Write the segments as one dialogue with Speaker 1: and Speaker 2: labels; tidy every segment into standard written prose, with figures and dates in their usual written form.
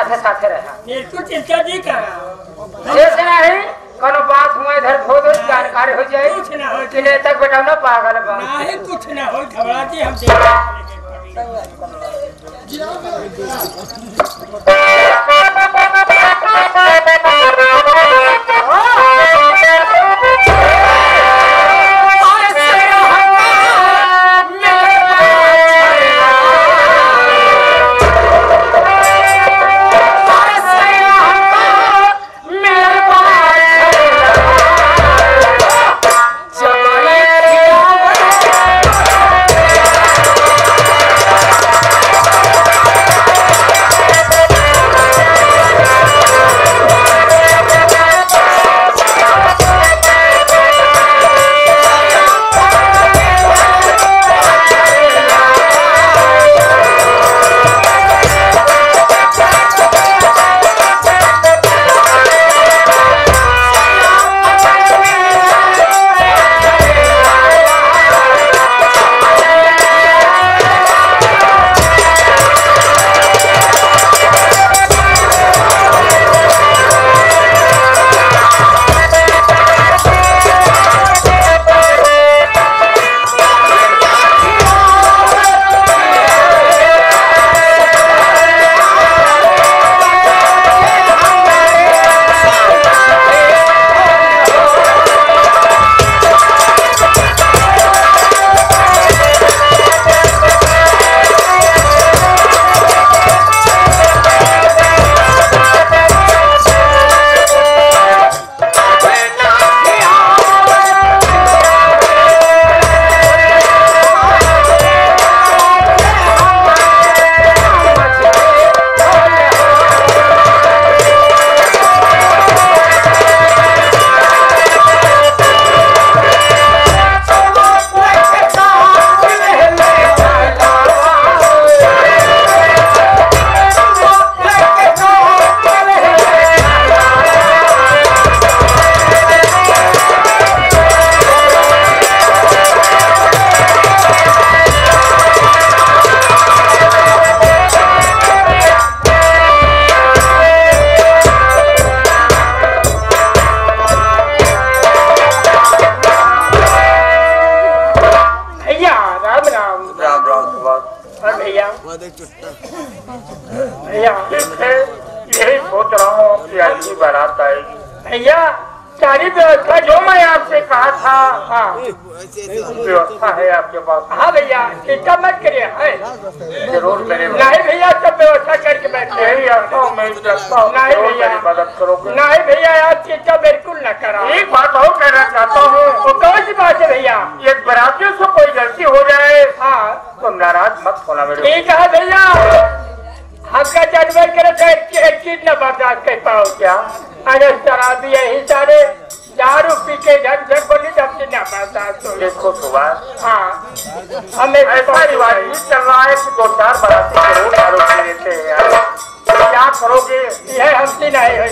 Speaker 1: साथे साथे रहा
Speaker 2: बिल्कुल चिंता जी का
Speaker 1: ऐसे नहीं कोनो बात हुआ इधर खो दो जानकारी हो जाए
Speaker 2: कुछ ना हो
Speaker 1: किले तक बेटा ना पागल बा
Speaker 2: नहीं कुछ ना हो घबराती हम
Speaker 1: यही सोच रहा हूँ कि अच्छी बारात आएगी भैया सारी व्यवस्था जो मैं आपसे कहा था हाँ व्यवस्था है आपके पास हाँ भैया चिंता मत करिए है जरूर मेरे नहीं भैया सब व्यवस्था करके बैठे यही आता हूँ मैं नहीं भैया मदद करोगे नहीं भैया आप चिंता बिल्कुल न करा एक बात और कहना चाहता हूँ वो कौन सी बात है भैया एक बरातियों से कोई गलती हो जाए हाँ तो नाराज मत होना मेरे ठीक है भैया आपका जानवर करे तो एक चीज न बर्दाश्त कर पाओ क्या अरे शराबी यही सारे दारू पी के घर से बोली जब से न बर्दाश्त हो देखो सुबह हाँ हमें ऐसा रिवाज चल रहा है कि 2-4 बराती जरूर दारू पी लेते हैं यार क्या करोगे यह हमसे नहीं हो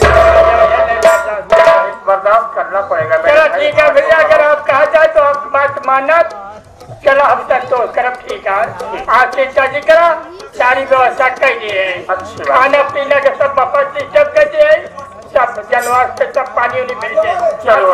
Speaker 1: बर्दाश्त करना पड़ेगा चलो ठीक है भैया अगर आप कहा जाए तो आप बात मानना चलो हम संतोष करब ठीक है आप चिंता नहीं करा सारी व्यवस्था कर दिए खाना पीना के सब बफर सिस्टम कर दिए सब जनवास पे सब पानी उन्हीं मिल जाए चलो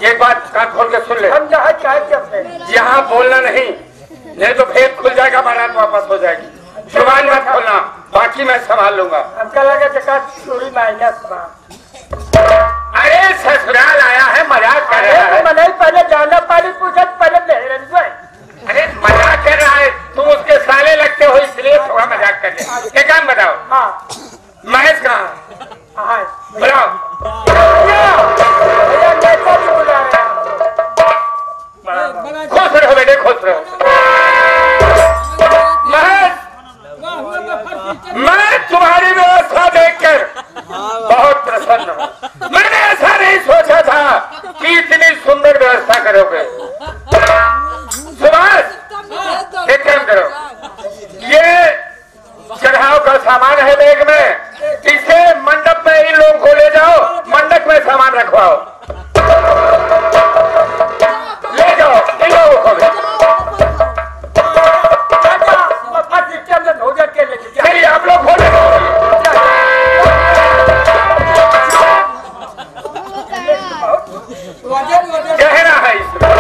Speaker 1: एक बात कान खोल के सुन ले हम यहाँ बोलना नहीं तो भेद खुल जाएगा बारात वापस हो जाएगी जुबान मत खोलना बाकी मैं संभाल लूंगा हमका लगा चोरी माइनस अरे ससुराल आया है मजाक कर रहा है पहले जाना पानी पूछा पहले अरे मजाक कर रहा है तुम उसके साले लगते हो इसलिए थोड़ा मजाक कर ले एक काम बताओ हाँ महेश कहाँ बुलाओ खुश रहो बेटे खुश खुश रहो। मैं तुम्हारी व्यवस्था देखकर बहुत प्रसन्न हूँ। मैंने ऐसा नहीं सोचा था कि इतनी सुंदर व्यवस्था करोगे। सुभाष, एक काम करो, ये चढ़ाव का सामान है बैग में, इसे मंडप में इन लोगों को ले जाओ, मंडप में सामान रखवाओ, ले जाओ इन लोगों को भी। नहीं, आप लोग खोले कहना है इसमें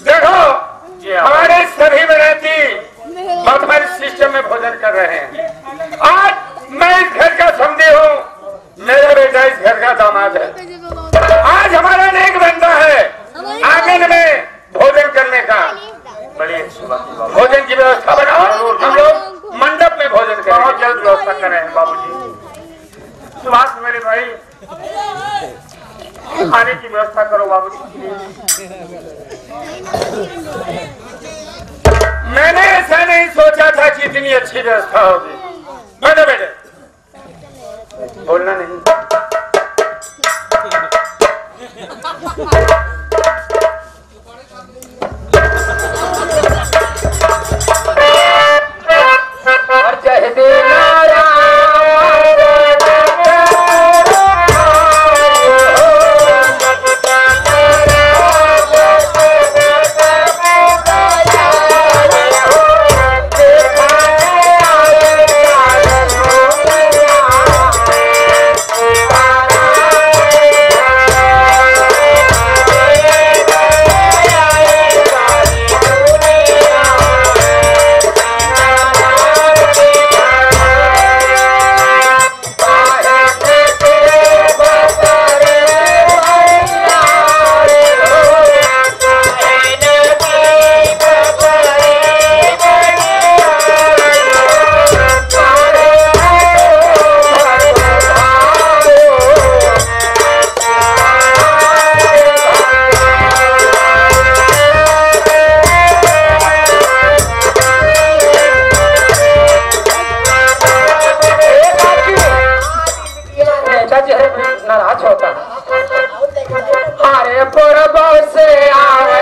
Speaker 1: देखो, हमारे सभी विद्यार्थी वर्तमान सिस्टम में भोजन कर रहे हैं। आज मैं इस घर का समझी हूँ, मेरा बेटा इस घर का दामाद है। आज हमारा नेक बनता है आंगन में भोजन करने का। बड़ी अच्छी बात, भोजन की व्यवस्था बनाओ, हम लोग मंडप में भोजन करें। बहुत जल्द व्यवस्था कर रहे हैं बाबूजी। सुभाष मेरे भाई, खाने की व्यवस्था करो बाबूजी। मैंने ऐसा नहीं सोचा था कि इतनी अच्छी व्यवस्था होगी। बैठो बेटे, बोलना नहीं। और चाहे देना नाराज होता। अरे पूर्व से आवे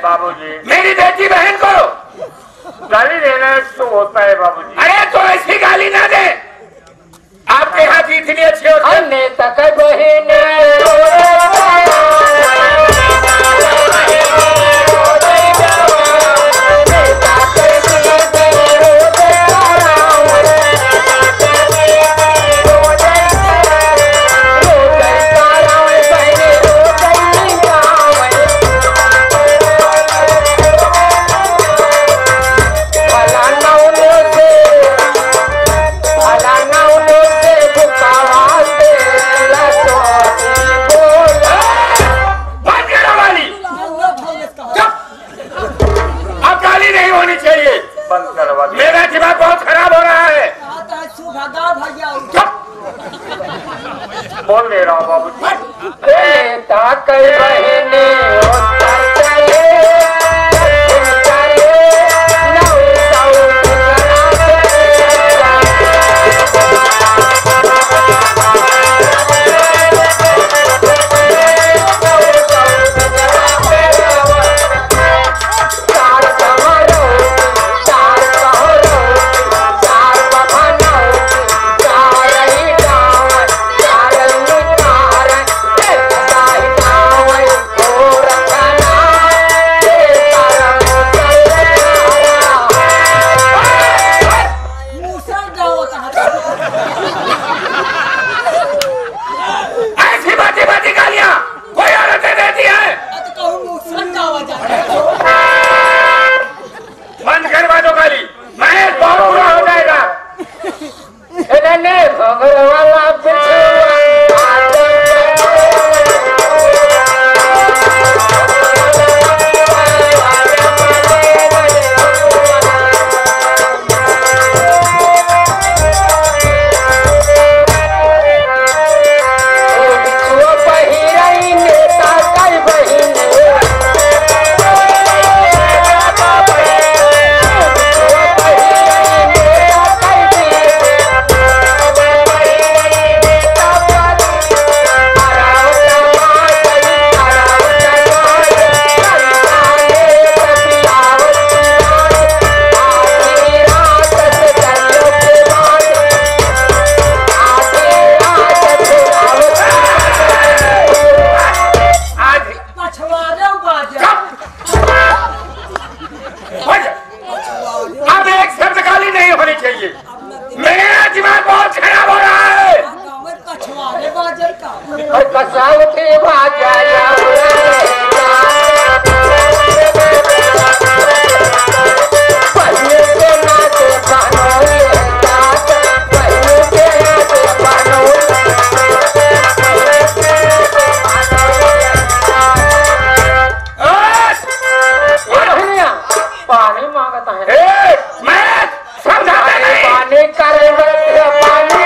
Speaker 1: बाबूजी। मेरी बेटी बहन को गाली देना तो होता है बाबूजी। अरे तो ऐसी गाली ना दे, आपके यहाँ की इतनी अच्छी होती है। नेता का बहन मेरा दिमाग बहुत खराब हो रहा है। बोल दे रहा हूँ बाबूजी। मांगता है।
Speaker 3: मैं समझाते नहीं।
Speaker 1: पानी करे पानी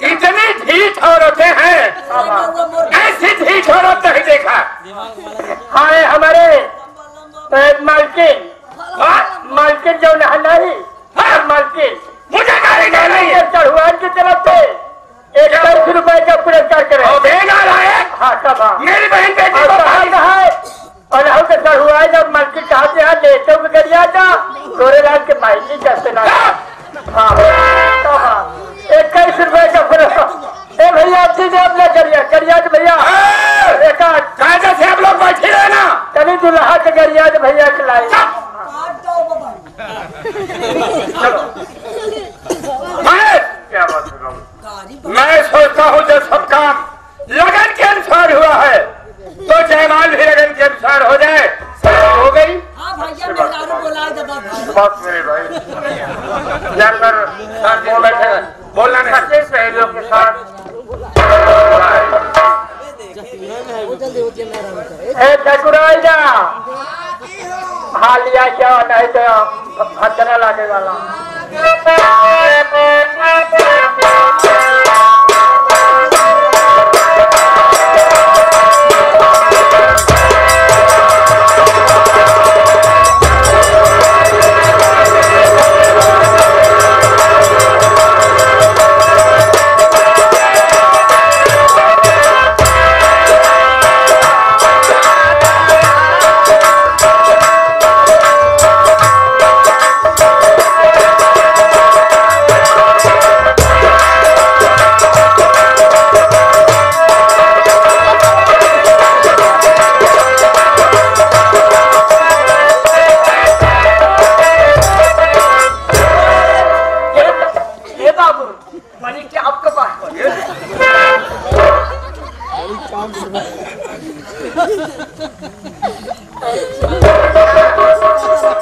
Speaker 3: इतनी ढीठ औरतें हैं, ऐसी ढीठ औरत नहीं देखा।
Speaker 1: हाँ हमारे मालकिन जो नहीं मालकिन
Speaker 3: मुझे गाली दे रही है।
Speaker 1: चढ़ुआन की तरफ से 21 रुपए का पुरस्कार करे। हाँ सब
Speaker 3: मेरी बहन बेटी को
Speaker 1: है और हम तो चढ़ुआ जब मालकिन कहा से यहाँ लेते हुए गरिया था गोरेलाल के माइकी करते ना। हाँ 21 रुपए का पुरस्कार। भैया अपना गरिया भैया
Speaker 3: कायदे से आप लोग बैठे रहे ना।
Speaker 1: कभी दुल्हा के गरिया भैया खिलाए।
Speaker 3: क्या बात मैं सोचता हूँ जब सब काम लगन के अनुसार हुआ है तो जयमाल भी लगन के अनुसार हो जाए। हो गई बात मेरे भाई जाकर बैठे बोलना नहीं सहेलियों के साथ।
Speaker 1: हालिया क्या नहीं तो खतरा लागे वाला।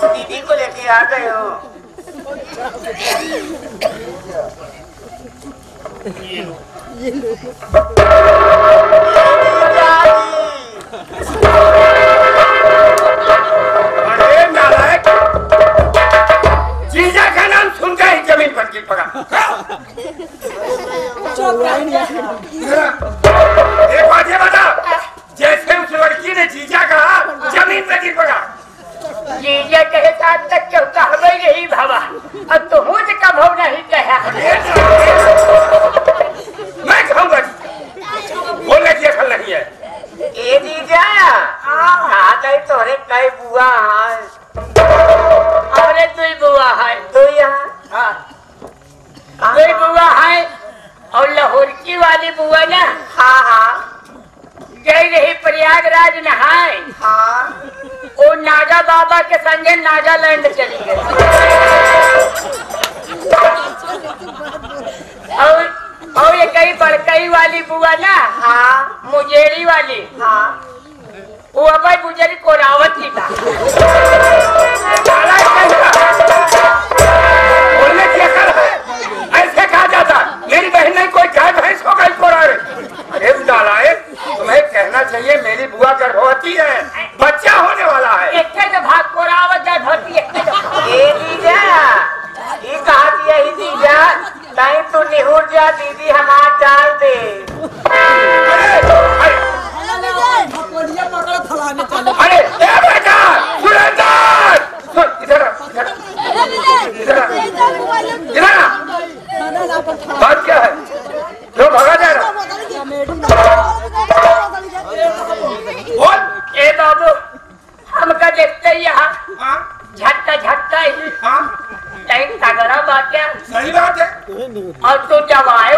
Speaker 4: दीदी को लेके आ गए हो।
Speaker 3: अरे नालायक जीजा का नाम सुनकर ही जमीन पर गिर पड़ा। एक बात ये बता, जैसे उस लड़की ने जीजा कहा जमीन पर गिर पड़ा।
Speaker 1: जीजा कहे साथ तक चौथा हमें यही भावा अब तो हो कम हो नहीं कहा।
Speaker 3: मैं कहूँगा बोलने की अकल नहीं है।
Speaker 4: ए जीजा आ गई तोरे कई बुआ है।
Speaker 1: अरे तू बुआ है
Speaker 4: तो यहाँ
Speaker 1: तू बुआ है और लाहौर की वाली बुआ ना।
Speaker 4: हाँ हाँ
Speaker 1: गई रही प्रयागराज नहाए।
Speaker 4: हाँ
Speaker 1: वो नागा बाबा के संगे नागालैंड चली गई। और ये कई बड़कई वाली बुआ ना।
Speaker 4: हाँ
Speaker 1: मुजेरी वाली।
Speaker 4: हाँ
Speaker 1: वो अब मुजेरी कोरावत की था।
Speaker 3: बोलने की अकल है, ऐसे कहा जाता मेरी बहन नहीं कोई गाय भैंस को गई कोरा रहे। अरे नालायक तुम्हें कहना चाहिए मेरी बुआ गर्भवती है, बच्चा होने वाला है।
Speaker 1: एक भाग कोरावत गर्भवती
Speaker 4: ए जीजा ये कहा दिया ही जीजा कहीं तू निहुर जा दीदी हमार डाल दे।
Speaker 3: अरे बेटा सुरेंद्र सुन इधर बात क्या है जो भगा जा रहा। बोल
Speaker 1: ए बाबू हमका देखते ही यहाँ झटका ही
Speaker 3: हाँ
Speaker 1: तगड़ा बात है।
Speaker 3: सही बात है।
Speaker 1: और तू जवान